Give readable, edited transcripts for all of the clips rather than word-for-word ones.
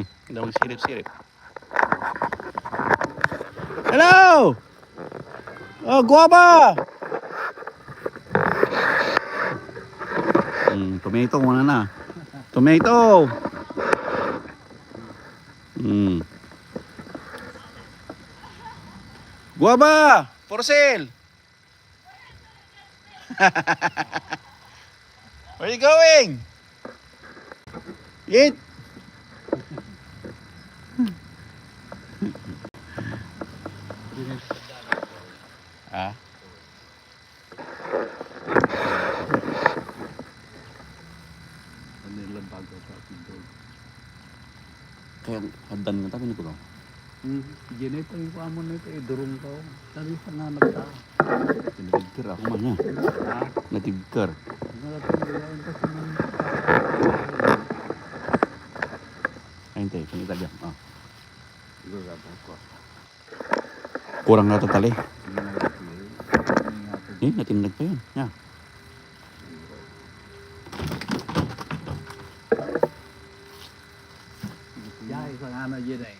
Daw sirip-sirip. Hello! Oh, guwaba! Tomato muna na. Tomato! Guwaba! For sale! Where are you going? Eat! Ah? Kaya hadan nga tabi na ko lang. Ganito yung pamo nito durong ko. Sabi sa nga nagta. Natigkar ako man ha. Natigkar. Nagtagayan ko sa mga Ayun tayo, panitagyan. Ah. siguro ko. Kurang na tali. Natindag pa yun. Yeah. Ya, isang ano yun eh.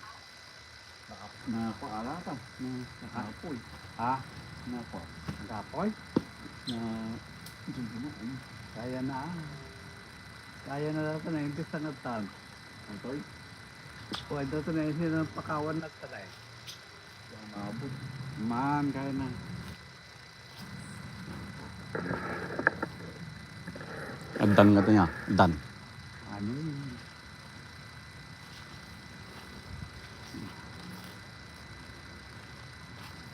Napaala ka. Nakapoy. Ha? Napa. Nakapoy? Na... Kaya na. Kaya na natin na hindi sa nagtan. Antoy? O, ito na hindi na pakawan nagtanay. Mabot. Man, kaya na. Dan nga ito niya. Dan. Ano yun?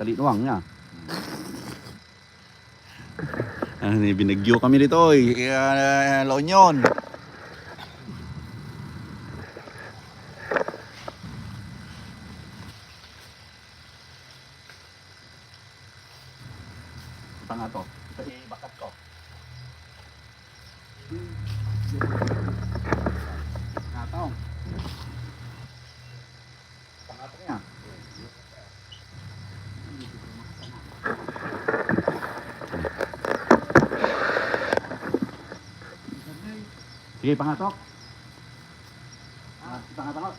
Tali nuwang niya. Binagyo kami dito. La Union. Ito nga to. Ito bakat ko. Natong. Ito nga to niya. Sige, pangatok. Pangatok.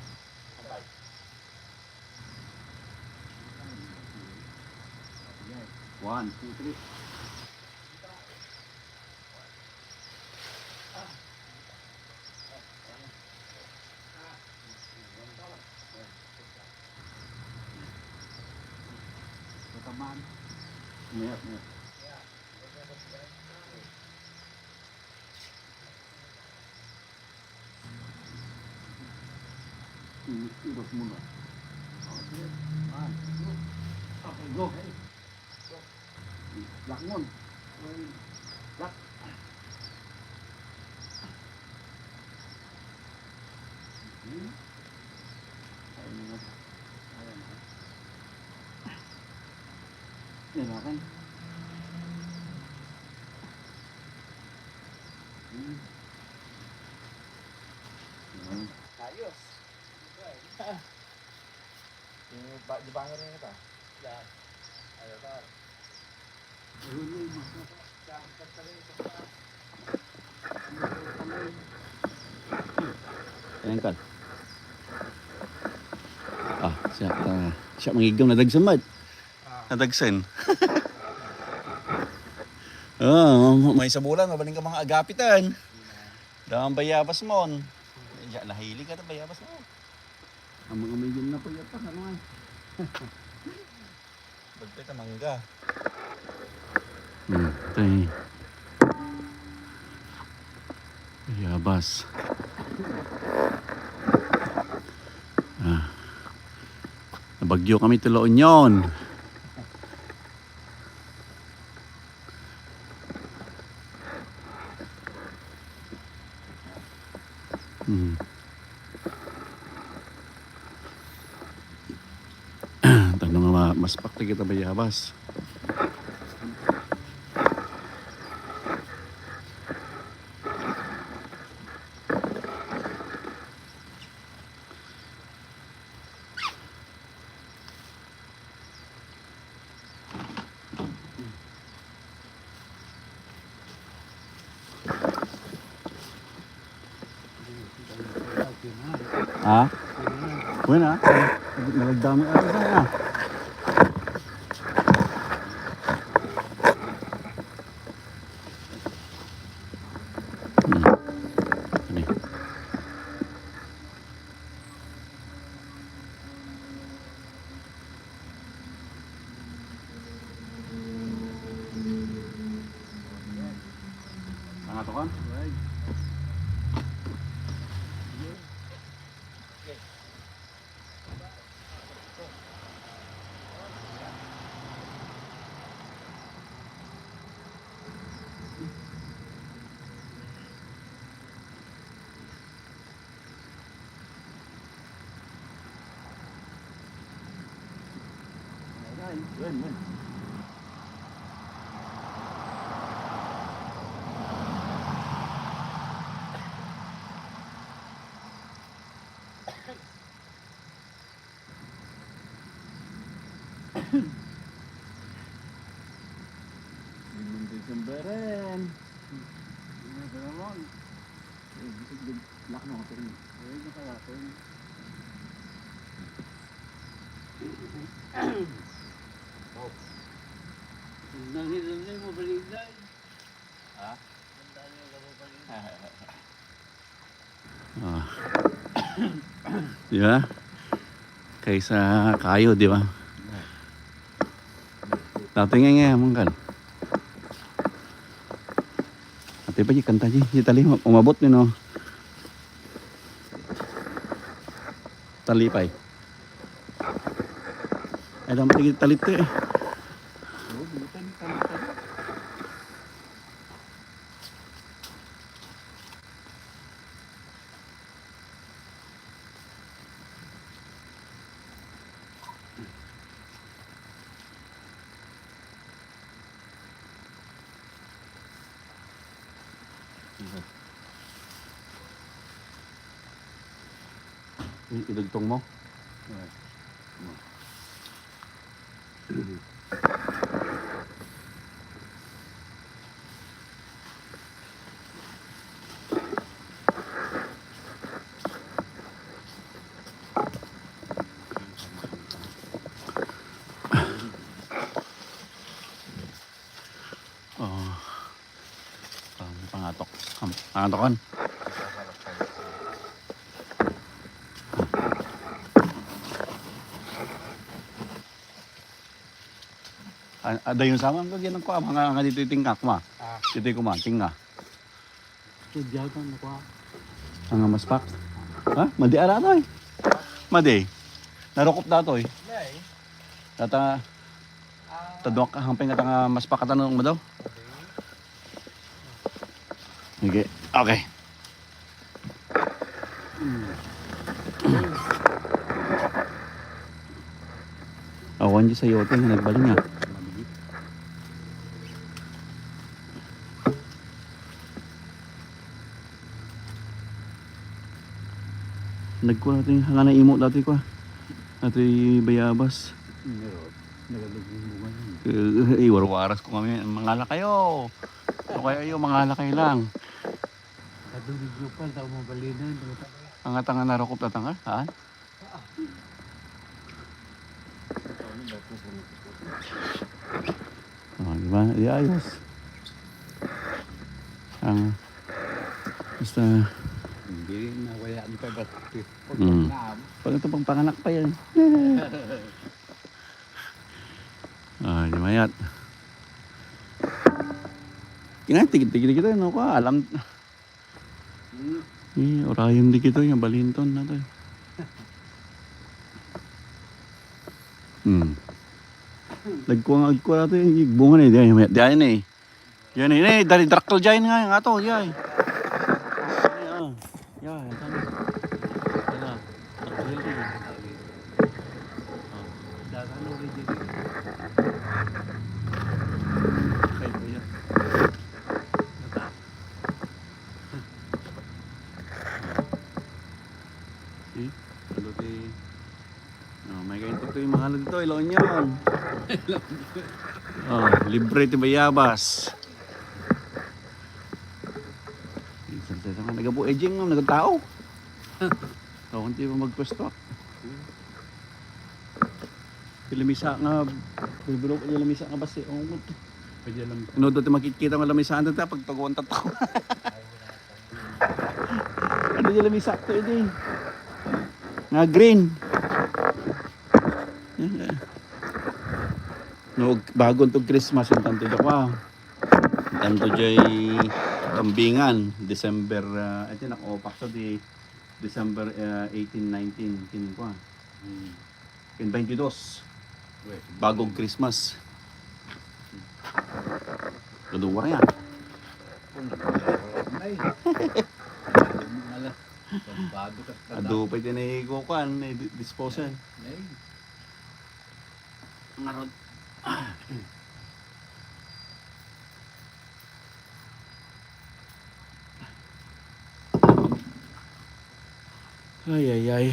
One, two, three. Taman. Mayat. Iros muna. Okay. Go. Lakmon. Lak. Yan akan. Ayos. Di bangin rin ito. Yan. Ayos ka. Ayan kan. Siya mangigam na dagsamad. Nadagsan. May sabulan, mabaling ka mga agapitan. Damang bayabas mo. Nahili ka na bayabas mo. Ang mga medium na po yata. Ano ay? Bagpit ang mangga. Bayabas. Nabagyo kami sa La Union. Tanong nga mas pakti kita bayabas. Ha? Bueno, nalagdami ako sa Ini. Ano to kan? Bueno. Decemberan. Lak na ako rin. Nanginan mo baliday. Ha? Di ba? Kaysa kayo, di ba? Dati nga mangkan. Ate pa kanta ji tali umabot ni no. Talipay. Ay dapat tigit talit to eh. Idugtong mo? Oh. Pangatok. Pangatokan. Ada yung sama ko ginang ko mga dito tingkak ma. Dito ko ma tinga. Tudyaw ka na ko. Ang maspak. Ha? Madi ara to eh. Madi. Narukop dato eh. Tata tadwak ka hamping nga maspak katanong mo daw. Okay. Okay. Awan di sa yote nga nagbaling nga. Nagkuha natin yung hanga na imo dati ko. Dati bayabas. Nagalaging bunga yun. Warwaras ko kami. Mangala kayo. O kaya kayo, mangala kayo lang. Kadulig nyo pa, tao mo balinan. Ang atanga narokop tatanga. Ha? Oh, di ba? Di ayos. Basta Hindi na wala ni pa ba't pag ito pang panganak pa yan. Di mayat. Tigit-tigit kita, no ka, alam. Orayong di kita, yung balinton na to. Nagkuha na to yung bunga na yun. Diyan eh. Yan eh, dari draktal dyan nga to, yan. Yan, may ganito ito yung mga ano dito, ilon yun. Libre ti bayabas. Nagabu edging, nagtao. Hindi pa magpwesto. Lamisa nga, bibiro ko yung lamisa nga basi. Oh, Pwede lang. ano doon makikita ng lamisa doon ta pag taguan tato. Ano yung lamisa to ito nga green. No, bago itong Christmas yung tanto dyan ko. Tanto dyan kambingan. December, ito naka-opak sa di December 18, 19, kinin ko. 22. Bagong Christmas. Kaduwa yan. Ay. Mala. Bago ka sa Ado pa din ay kukuhan, ay disposal. Ay. Ngarod. Ay, ay, ay.